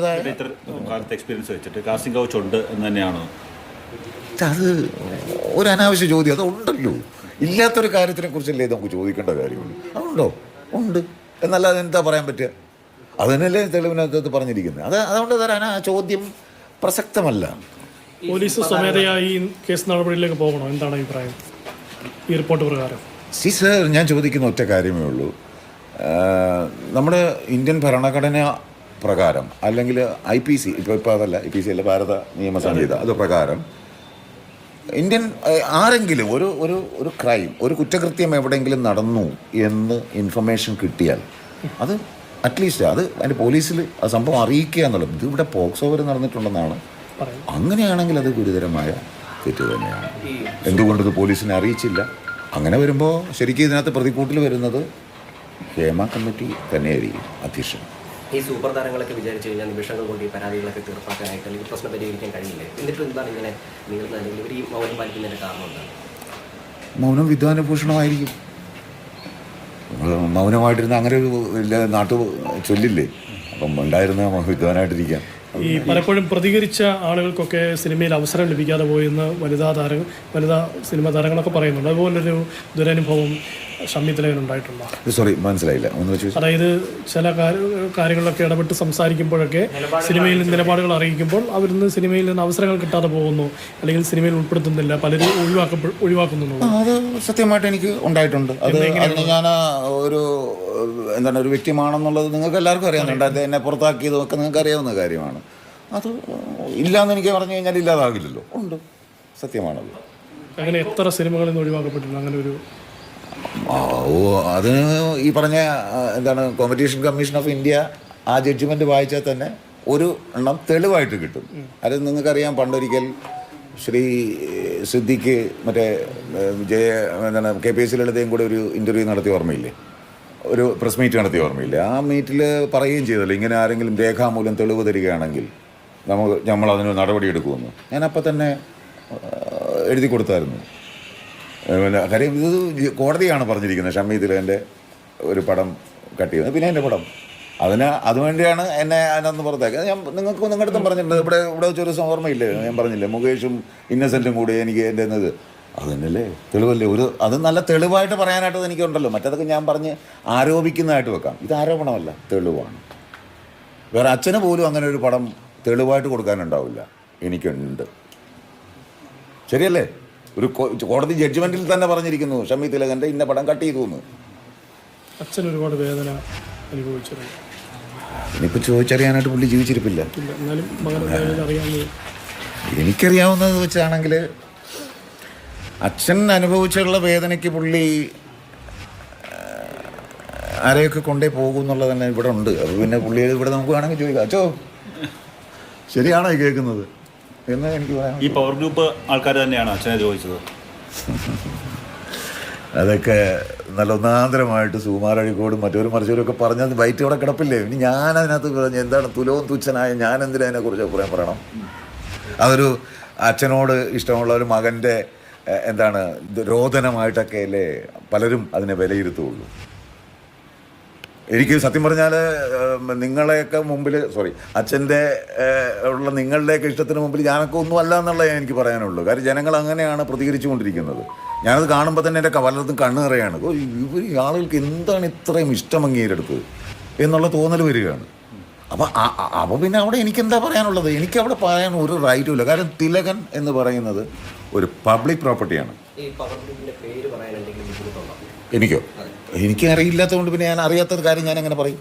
കാലത്തെ എക്സ്പീരിയൻസ് വെച്ചിട്ട് casting couch ഉണ്ട് എന്ന് തന്നെയാണോ? അത് ഒരു അനാവശ്യ ചോദ്യം. അത് ഉണ്ടല്ലോ, ഇല്ലാത്തൊരു കാര്യത്തിനെ കുറിച്ചല്ലേ നമുക്ക് ചോദിക്കേണ്ട കാര്യമുള്ളൂ. അതുണ്ടോ? ഉണ്ട് എന്നല്ലാതെ എന്താ പറയാൻ പറ്റുക? അത് തന്നെയല്ലേ തെളിവിനകത്ത് പറഞ്ഞിരിക്കുന്നത്. അതുകൊണ്ട് തരാൻ ആ ചോദ്യം പ്രസക്തമല്ല. പോലീസ് സ്വമേധയായി കേസ് നടപടിയിലേക്ക് പോകണോ? എന്താണ് അഭിപ്രായം ഈ റിപ്പോർട്ട് പ്രകാരം? സർ, ഞാൻ ചോദിക്കുന്ന ഒറ്റ കാര്യമേ ഉള്ളൂ. നമ്മുടെ ഇന്ത്യൻ ഭരണഘടന പ്രകാരം അല്ലെങ്കിൽ IPC, ഇപ്പോൾ അതല്ല IPC അല്ല, ഭാരത നിയമ സംഹിത, അത് പ്രകാരം ഇന്ത്യൻ ആരെങ്കിലും ഒരു ക്രൈം, ഒരു കുറ്റകൃത്യം എവിടെയെങ്കിലും നടന്നു എന്ന് ഇൻഫർമേഷൻ കിട്ടിയാൽ അത് അറ്റ്ലീസ്റ്റ് അത് അതിൻ്റെ പോലീസിൽ ആ സംഭവം അറിയിക്കുക എന്നുള്ളത്. ഇതിവിടെ പോക്സോ വരെ നടന്നിട്ടുണ്ടെന്നാണ്. അങ്ങനെയാണെങ്കിൽ അത് ഗുരുതരമായ തെറ്റ് തന്നെയാണ്. എന്തുകൊണ്ടത് പോലീസിനെ അറിയിച്ചില്ല? അങ്ങനെ വരുമ്പോൾ ശരിക്കും ഇതിനകത്ത് പ്രതിക്കൂട്ടിൽ വരുന്നത് ഹേമ കമ്മിറ്റി തന്നെയായിരിക്കും അധ്യക്ഷൻ. ഈ സൂപ്പർ താരങ്ങളൊക്കെ വിചാരിച്ചു കഴിഞ്ഞാൽ നിമിഷങ്ങൾ കൊണ്ട് ഈ പരാതികളൊക്കെ തീർപ്പാക്കാനായിട്ട് അല്ലെങ്കിൽ പ്രശ്നം പരിഹരിക്കാൻ കഴിയില്ലേ? എന്നിട്ട് എന്താണ് ഇങ്ങനെ നീളുന്ന, അല്ലെങ്കിൽ ഇവർ ഈ മൗനം പാലിക്കുന്നതിൻ്റെ കാരണം എന്താണ്? മൗനം വിദ്വാനഭൂഷണമായിരിക്കും. മൗനമായിട്ടിരുന്ന അങ്ങനെ ഒരു നാട്ടു ചൊല്ലില്ലേ, അപ്പം ഉണ്ടായിരുന്ന വിദ്വാനായിട്ടിരിക്കാം. ഈ പലപ്പോഴും പ്രതികരിച്ച ആളുകൾക്കൊക്കെ സിനിമയിൽ അവസരം ലഭിക്കാതെ പോയെന്ന് വനിതാ സിനിമാ താരങ്ങളൊക്കെ പറയുന്നുണ്ട്. അതുപോലൊരു ദുരനുഭവം ഷമ്മി തിലകൻ ഉണ്ടായിട്ടുണ്ടോ? സോറി, മനസ്സിലായില്ല. അതായത് ചില കാര്യങ്ങളിലൊക്കെ ഇടപെട്ട് സംസാരിക്കുമ്പോഴൊക്കെ സിനിമയിൽ നിലപാടുകൾ അറിയിക്കുമ്പോൾ അവരിന്ന് സിനിമയിൽ നിന്ന് അവസരങ്ങൾ കിട്ടാതെ പോകുന്നു, അല്ലെങ്കിൽ സിനിമയിൽ ഉൾപ്പെടുത്തുന്നില്ല, പലരും ഒഴിവാക്കുന്നു. അത് സത്യമായിട്ട് എനിക്ക് ഉണ്ടായിട്ടുണ്ട്. അതിന് ഞാൻ ഒരു വ്യക്തിമാണെന്നുള്ളത് നിങ്ങൾക്ക് എല്ലാവർക്കും അറിയാവുന്നുണ്ട്. എന്നെ പുറത്താക്കിയതും ഒക്കെ നിങ്ങൾക്ക് അറിയാവുന്ന കാര്യമാണ്. അത് ഇല്ലയെന്ന് എനിക്ക് പറഞ്ഞു കഴിഞ്ഞാൽ ഇല്ലാതാകില്ലല്ലോ. ഉണ്ട്, സത്യമാണത്. അങ്ങനെ എത്ര സിനിമകളിൽ നിന്ന് ഒഴിവാക്കപ്പെട്ടിട്ടുണ്ട് അങ്ങനെ ഒരു? അത് ഈ പറഞ്ഞ കോമ്പറ്റീഷൻ കമ്മീഷൻ ഓഫ് ഇന്ത്യ ആ ജഡ്ജ്മെൻറ്റ് വായിച്ചാൽ തന്നെ ഒരു എണ്ണം തെളിവായിട്ട് കിട്ടും. അത് നിങ്ങൾക്കറിയാം, പണ്ടൊരിക്കൽ ശ്രീ സിദ്ദിഖ് മറ്റേ KPSC ലളിതയും കൂടെ ഒരു ഇൻ്റർവ്യൂ നടത്തിയ ഓർമ്മയില്ലേ? ഒരു പ്രസ് മീറ്റ് നടത്തിയ ഓർമ്മയില്ലേ? ആ മീറ്റിൽ പറയുകയും ചെയ്തല്ലോ, ഇങ്ങനെ ആരെങ്കിലും രേഖാമൂലം തെളിവ് തരികയാണെങ്കിൽ നമ്മളതിന് നടപടിയെടുക്കുമെന്ന്. ഞാനപ്പോൾ തന്നെ എഴുതി കൊടുത്തായിരുന്നു. കാര്യം ഇത് കോടതിയാണ് പറഞ്ഞിരിക്കുന്നത്. ഷമ്മി തിലകൻ്റെ ഒരു പടം കട്ട് ചെയ്യുന്നത്, പിന്നെ എൻ്റെ പടം, അതുവേണ്ടിയാണ് എന്നെ അതിനൊന്ന് പുറത്താക്കിയത്. ഞാൻ നിങ്ങളുടെ അടുത്തും പറഞ്ഞിട്ടുണ്ട്. ഇവിടെ വെച്ചൊരു ഓർമ്മയില്ലേ, ഞാൻ പറഞ്ഞില്ലേ, മുകേഷും ഇന്നസെൻറ്റും കൂടി എനിക്ക് എൻ്റെ എന്നത് അത് തന്നെയല്ലേ തെളിവല്ലേ? അത് നല്ല തെളിവായിട്ട് പറയാനായിട്ട് എനിക്കുണ്ടല്ലോ. മറ്റേതൊക്കെ ഞാൻ പറഞ്ഞ് ആരോപിക്കുന്നതായിട്ട് വെക്കാം. ഇത് ആരോപണമല്ല, തെളിവാണ്. വേറെ അച്ഛന് പോലും അങ്ങനെ ഒരു പടം തെളിവായിട്ട് കൊടുക്കാനുണ്ടാവില്ല. എനിക്കുണ്ട്. ശരിയല്ലേ? ഒരു കോടതി ജഡ്ജ്മെൻറ്റിൽ തന്നെ പറഞ്ഞിരിക്കുന്നു ഷമ്മി തിലകൻ്റെ ഇന്ന പടം കട്ട് ചെയ്തു എന്ന്. അച്ഛൻ ഒരുപാട് വേദന അനുഭവിച്ചിട്ടുണ്ട്. ഇനിയിപ്പോൾ ചോദിച്ചറിയാനായിട്ട് പുള്ളി ജീവിച്ചിരിപ്പില്ല. എനിക്കറിയാവുന്നത് വെച്ചാണെങ്കിൽ അച്ഛൻ അനുഭവിച്ചുള്ള വേദനയ്ക്ക് പുള്ളി ആരെയൊക്കെ കൊണ്ടേ പോകും എന്നുള്ളത് തന്നെ ഇവിടെ ഉണ്ട്. അത് പിന്നെ പുള്ളി ഇവിടെ നമുക്ക് വേണമെങ്കിൽ ചോദിക്കാം, അച്ഛോ ശരിയാണോ ഈ കേൾക്കുന്നത് എന്ന് എനിക്ക് പറയാം. ഈ പവർ ഗ്രൂപ്പ് ആൾക്കാർ തന്നെയാണ് അച്ഛനെ ചോദിച്ചത്. അതൊക്കെ നല്ല ഒന്നാന്തരമായിട്ട് സുകുമാരഴിക്കോടും മറ്റവരും ഒക്കെ പറഞ്ഞത് വൈറ്റ് ഇവിടെ കിടപ്പില്ലേ. ഇനി ഞാനതിനകത്ത് പറഞ്ഞ് എന്താണ് തുലവും തുച്ഛനായ ഞാൻ എന്തിനാ അതിനെക്കുറിച്ച് അഭിപ്രായം പറയണം? അതൊരു അച്ഛനോട് ഇഷ്ടമുള്ള ഒരു മകൻ്റെ രോദനമായിട്ടൊക്കെ അല്ലേ പലരും അതിനെ വിലയിരുത്തുള്ളൂ. എനിക്ക് സത്യം പറഞ്ഞാൽ നിങ്ങളെയൊക്കെ മുമ്പിൽ അച്ഛൻ്റെ ഉള്ള നിങ്ങളുടെയൊക്കെ ഇഷ്ടത്തിന് മുമ്പിൽ ഞാനൊക്കെ ഒന്നും അല്ല എന്നുള്ളത് എനിക്ക് പറയാനുള്ളൂ. കാര്യം ജനങ്ങൾ അങ്ങനെയാണ് പ്രതികരിച്ചു കൊണ്ടിരിക്കുന്നത്. ഞാനത് കാണുമ്പോൾ തന്നെ എൻ്റെ പലർക്കും കണ്ണ് നിറയാണ്. ഇവർ ആളുകൾക്ക് എന്താണ് ഇത്രയും ഇഷ്ടം അങ്ങേരെടുത്തത് എന്നുള്ള തോന്നൽ വരികയാണ്. അപ്പോൾ പിന്നെ അവിടെ എനിക്കെന്താ പറയാനുള്ളത്? എനിക്കവിടെ പറയാൻ ഒരു റൈറ്റും ഇല്ല. കാരണം തിലകൻ എന്ന് പറയുന്നത് ഒരു പബ്ലിക് പ്രോപ്പർട്ടിയാണ്. എനിക്കോ? എനിക്കറിയില്ലാത്തതുകൊണ്ട് പിന്നെ ഞാൻ അറിയാത്തൊരു കാര്യം ഞാൻ എങ്ങനെ പറയും?